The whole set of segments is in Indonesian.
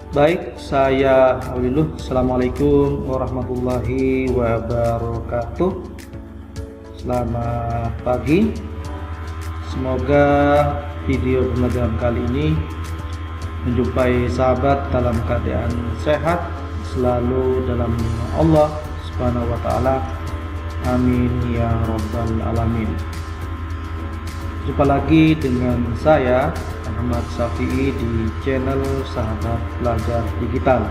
Baik, saya Awiluh. Assalamualaikum warahmatullahi wabarakatuh. Selamat pagi. Semoga video pembelajaran kali ini menjumpai sahabat dalam keadaan sehat, selalu dalam lindungan Allah Subhanahu wa taala. Amin ya rabbal alamin. Jumpa lagi dengan saya Muhammad Syafi'i di channel Sahabat Belajar Digital.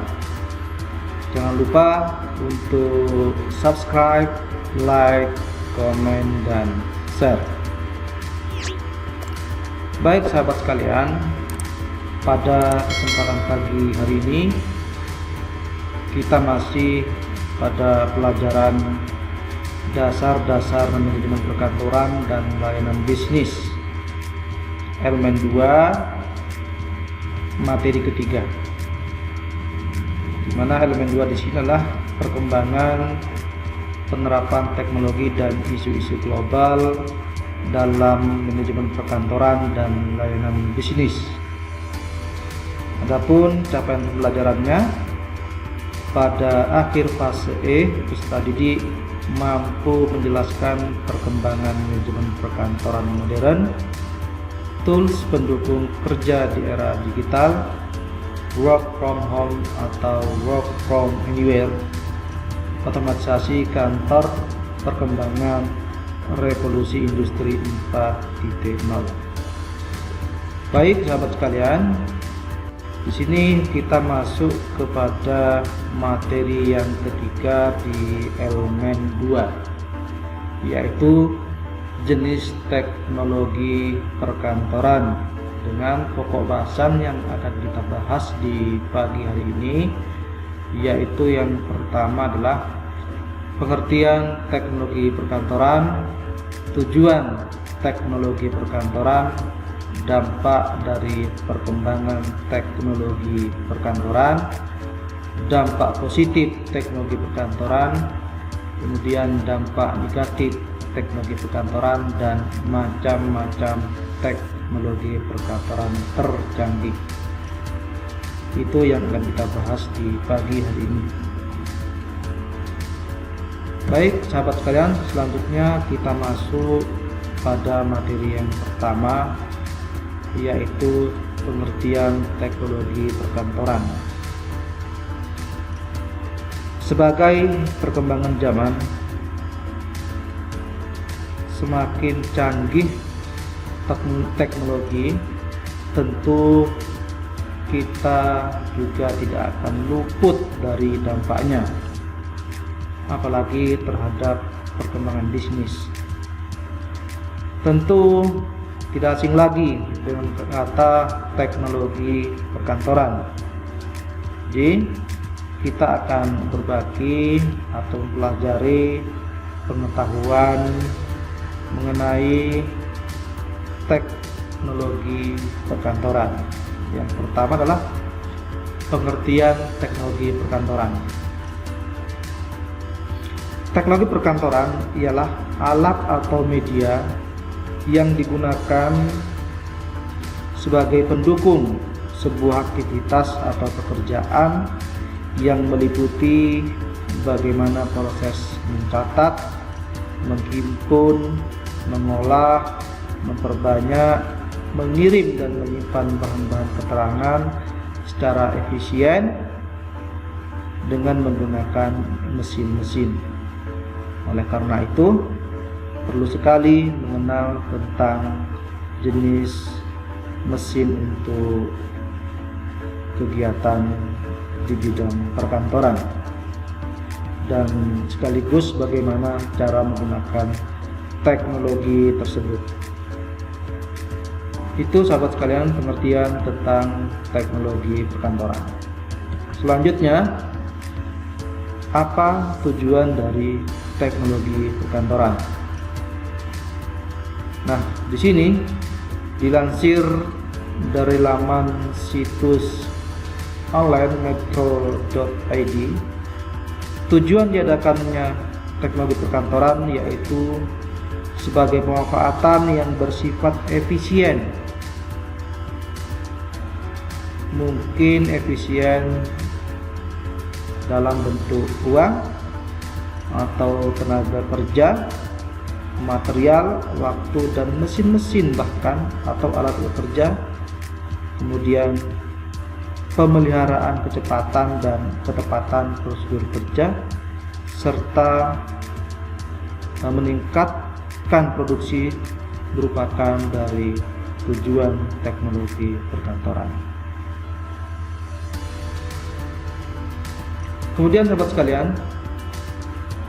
Jangan lupa untuk subscribe, like, komen, dan share. Baik sahabat sekalian, pada kesempatan pagi hari ini kita masih pada pelajaran dasar-dasar manajemen perkantoran dan layanan bisnis, elemen 2, materi ketiga. Di mana elemen 2 di sini adalah perkembangan penerapan teknologi dan isu-isu global dalam manajemen perkantoran dan layanan bisnis. Adapun capaian pembelajarannya pada akhir fase E, peserta didik mampu menjelaskan perkembangan manajemen perkantoran modern, tools pendukung kerja di era digital, work from home atau work from anywhere, otomatisasi kantor, perkembangan revolusi industri 4.0. Baik sahabat sekalian, di sini kita masuk kepada materi yang ketiga di elemen 2, yaitu jenis teknologi perkantoran, dengan pokok bahasan yang akan kita bahas di pagi hari ini, yaitu yang pertama adalah pengertian teknologi perkantoran, tujuan teknologi perkantoran, dampak dari perkembangan teknologi perkantoran, dampak positif teknologi perkantoran, kemudian dampak negatif teknologi perkantoran, dan macam-macam teknologi perkantoran tercanggih. Itu yang akan kita bahas di pagi hari ini. Baik sahabat sekalian, selanjutnya kita masuk pada materi yang pertama, yaitu pengertian teknologi perkantoran. Sebagai perkembangan zaman, semakin canggih teknologi, tentu kita juga tidak akan luput dari dampaknya, apalagi terhadap perkembangan bisnis. Tentu tidak asing lagi dengan kata teknologi perkantoran. Jadi kita akan berbagi atau mempelajari pengetahuan mengenai teknologi perkantoran. Yang pertama adalah pengertian teknologi perkantoran. Teknologi perkantoran ialah alat atau media yang digunakan sebagai pendukung sebuah aktivitas atau pekerjaan yang meliputi bagaimana proses mencatat, menghimpun, mengolah, memperbanyak, mengirim dan menyimpan bahan-bahan keterangan secara efisien dengan menggunakan mesin-mesin. Oleh karena itu, perlu sekali mengenal tentang jenis mesin untuk kegiatan di bidang perkantoran, dan sekaligus bagaimana cara menggunakan teknologi tersebut. Itu sahabat sekalian pengertian tentang teknologi perkantoran. Selanjutnya, apa tujuan dari teknologi perkantoran? Nah, di sini dilansir dari laman situs online metro.id, tujuan diadakannya teknologi perkantoran yaitu sebagai pemanfaatan yang bersifat efisien mungkin efisien dalam bentuk uang atau tenaga kerja, material, waktu, dan mesin-mesin bahkan atau alat bekerja. Kemudian pemeliharaan kecepatan dan ketepatan prosedur kerja, serta meningkatkan produksi merupakan dari tujuan teknologi perkantoran. Kemudian sahabat sekalian,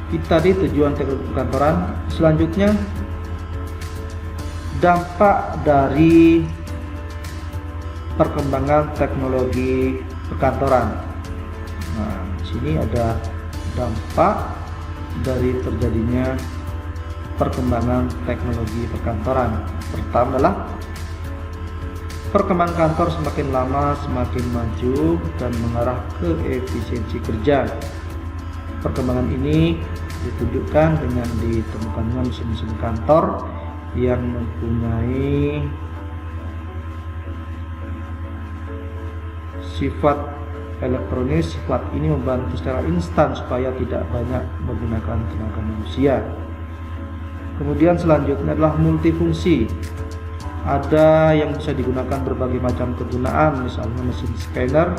itu tadi tujuan teknologi perkantoran. Selanjutnya, dampak dari perkembangan teknologi perkantoran. Nah, di sini ada dampak dari terjadinya perkembangan teknologi perkantoran. Pertama adalah perkembangan kantor semakin lama semakin maju dan mengarah ke efisiensi kerja. Perkembangan ini ditunjukkan dengan ditemukannya mesin-mesin kantor yang mempunyai sifat elektronis. Sifat ini membantu secara instan supaya tidak banyak menggunakan tenaga manusia. Kemudian selanjutnya adalah multifungsi. Ada yang bisa digunakan berbagai macam kegunaan, misalnya mesin scanner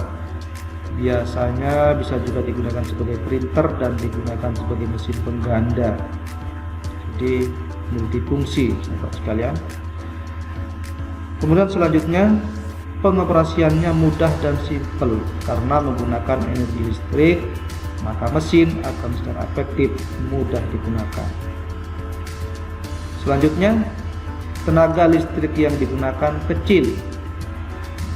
biasanya bisa juga digunakan sebagai printer dan digunakan sebagai mesin pengganda. Jadi multifungsi sahabat sekalian. Kemudian selanjutnya, pengoperasiannya mudah dan simpel karena menggunakan energi listrik, maka mesin akan secara efektif mudah digunakan. Selanjutnya, tenaga listrik yang digunakan kecil.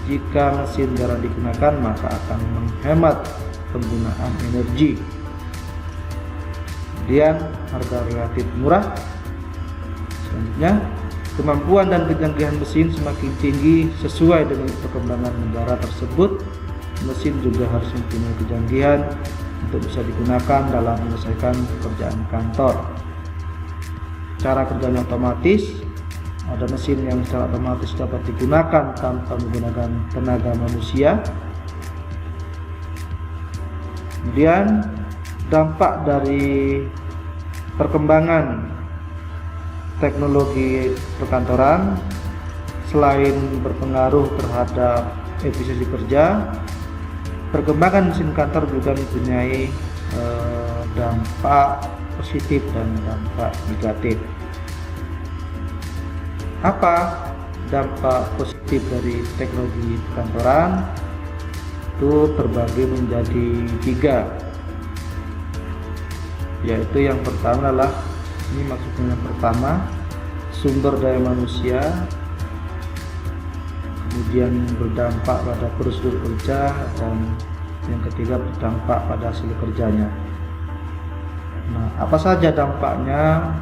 Jika mesin jarang digunakan, maka akan menghemat penggunaan energi. Kemudian harga relatif murah. Selanjutnya, kemampuan dan kecanggihan mesin semakin tinggi sesuai dengan perkembangan negara tersebut. Mesin juga harus mempunyai kecanggihan untuk bisa digunakan dalam menyelesaikan pekerjaan kantor. Cara kerjanya otomatis. Ada mesin yang secara otomatis dapat digunakan tanpa menggunakan tenaga manusia. Kemudian dampak dari perkembangan teknologi perkantoran selain berpengaruh terhadap efisiensi kerja, perkembangan mesin kantor juga mempunyai dampak positif dan dampak negatif. Apa dampak positif dari teknologi perkantoran? Itu terbagi menjadi 3, yaitu yang pertama adalah, ini maksudnya yang pertama, sumber daya manusia, kemudian berdampak pada prosedur kerja, dan yang ketiga berdampak pada hasil kerjanya. Nah, apa saja dampaknya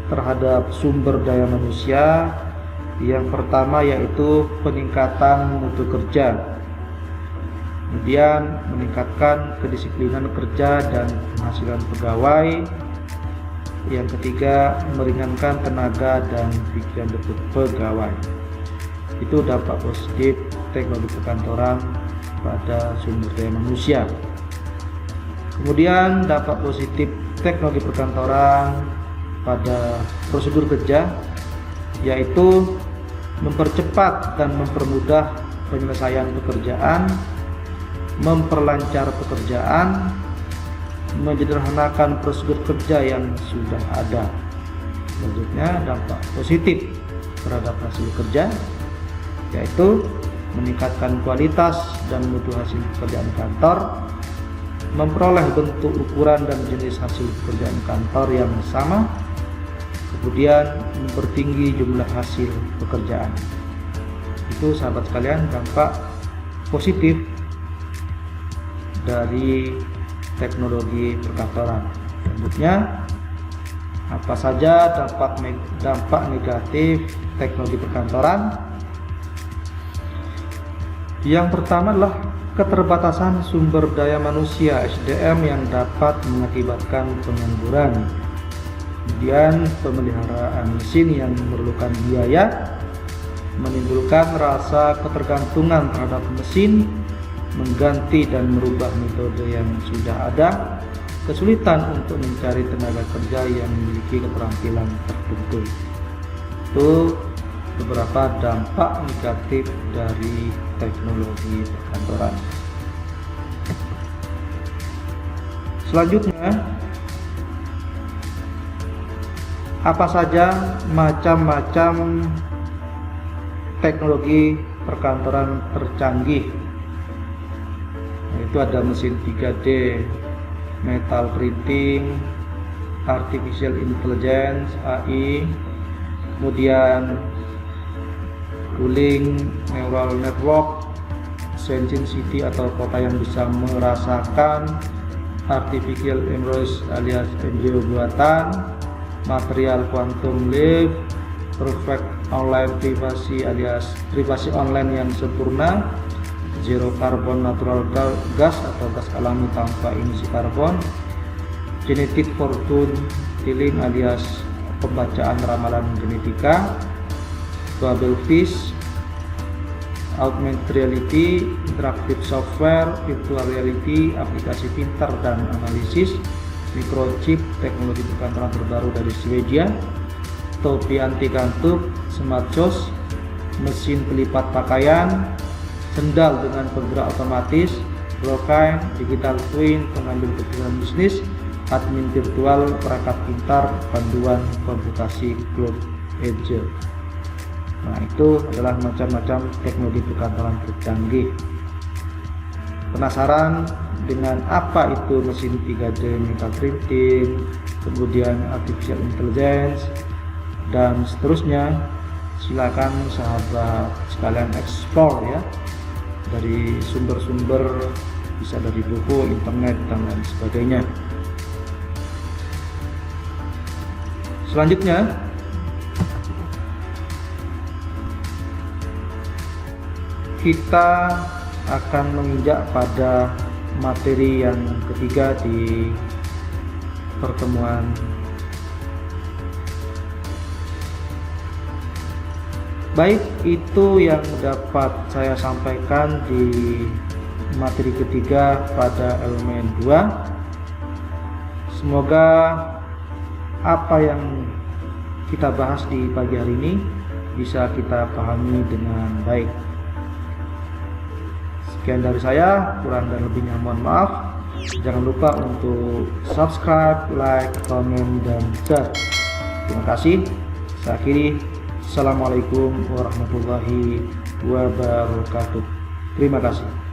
terhadap sumber daya manusia? Yang pertama yaitu peningkatan mutu kerja, kemudian meningkatkan kedisiplinan kerja dan penghasilan pegawai. Yang ketiga, meringankan tenaga dan pikiran pegawai. Itu dampak positif teknologi perkantoran pada sumber daya manusia. Kemudian dampak positif teknologi perkantoran pada prosedur kerja, yaitu mempercepat dan mempermudah penyelesaian pekerjaan, memperlancar pekerjaan, menyederhanakan prosedur kerja yang sudah ada. Selanjutnya, dampak positif terhadap hasil kerja, yaitu meningkatkan kualitas dan mutu hasil pekerjaan kantor, memperoleh bentuk, ukuran, dan jenis hasil pekerjaan kantor yang sama, kemudian mempertinggi jumlah hasil pekerjaan. Itu sahabat sekalian dampak positif dari teknologi perkantoran. Selanjutnya, apa saja dampak negatif teknologi perkantoran? Yang pertama adalah keterbatasan sumber daya manusia (SDM) yang dapat mengakibatkan pengangguran. Kemudian pemeliharaan mesin yang memerlukan biaya, menimbulkan rasa ketergantungan terhadap mesin, mengganti dan merubah metode yang sudah ada, kesulitan untuk mencari tenaga kerja yang memiliki keterampilan tertentu. Itu beberapa dampak negatif dari teknologi perkantoran. Selanjutnya, apa saja macam-macam teknologi perkantoran tercanggih? Itu ada mesin 3D, metal printing, artificial intelligence (AI), kemudian cooling, neural network, sensing city atau kota yang bisa merasakan, artificial intelligence alias NGO buatan, material quantum leap, perfect online privasi alias privasi online yang sempurna, zero carbon natural gas atau gas alami tanpa emisi karbon, genetic fortune telling alias pembacaan ramalan genetika, bubble fish, augmented reality, interactive software, virtual reality, aplikasi pintar dan analisis, microchip, teknologi perkantoran terbaru dari Swedia, topi anti kantuk, smart shoes, mesin pelipat pakaian, sendal dengan penggerak otomatis, blockchain, digital twin, pengambil keputusan bisnis, admin virtual, perangkat pintar, panduan komputasi cloud edge. Nah, itu adalah macam-macam teknologi perkantoran tercanggih. Penasaran dengan apa itu mesin 3D metal printing, kemudian artificial intelligence, dan seterusnya? Silakan sahabat sekalian explore ya, dari sumber-sumber, bisa dari buku, internet, dan lain sebagainya. Selanjutnya, kita akan menginjak pada materi yang ketiga di pertemuan baik. Itu yang dapat saya sampaikan di materi ketiga pada elemen 2. Semoga apa yang kita bahas di pagi hari ini bisa kita pahami dengan baik. Sekian dari saya, kurang dan lebihnya mohon maaf. Jangan lupa untuk subscribe, like, komen, dan share. Terima kasih. Saya akhiri. Assalamualaikum warahmatullahi wabarakatuh. Terima kasih.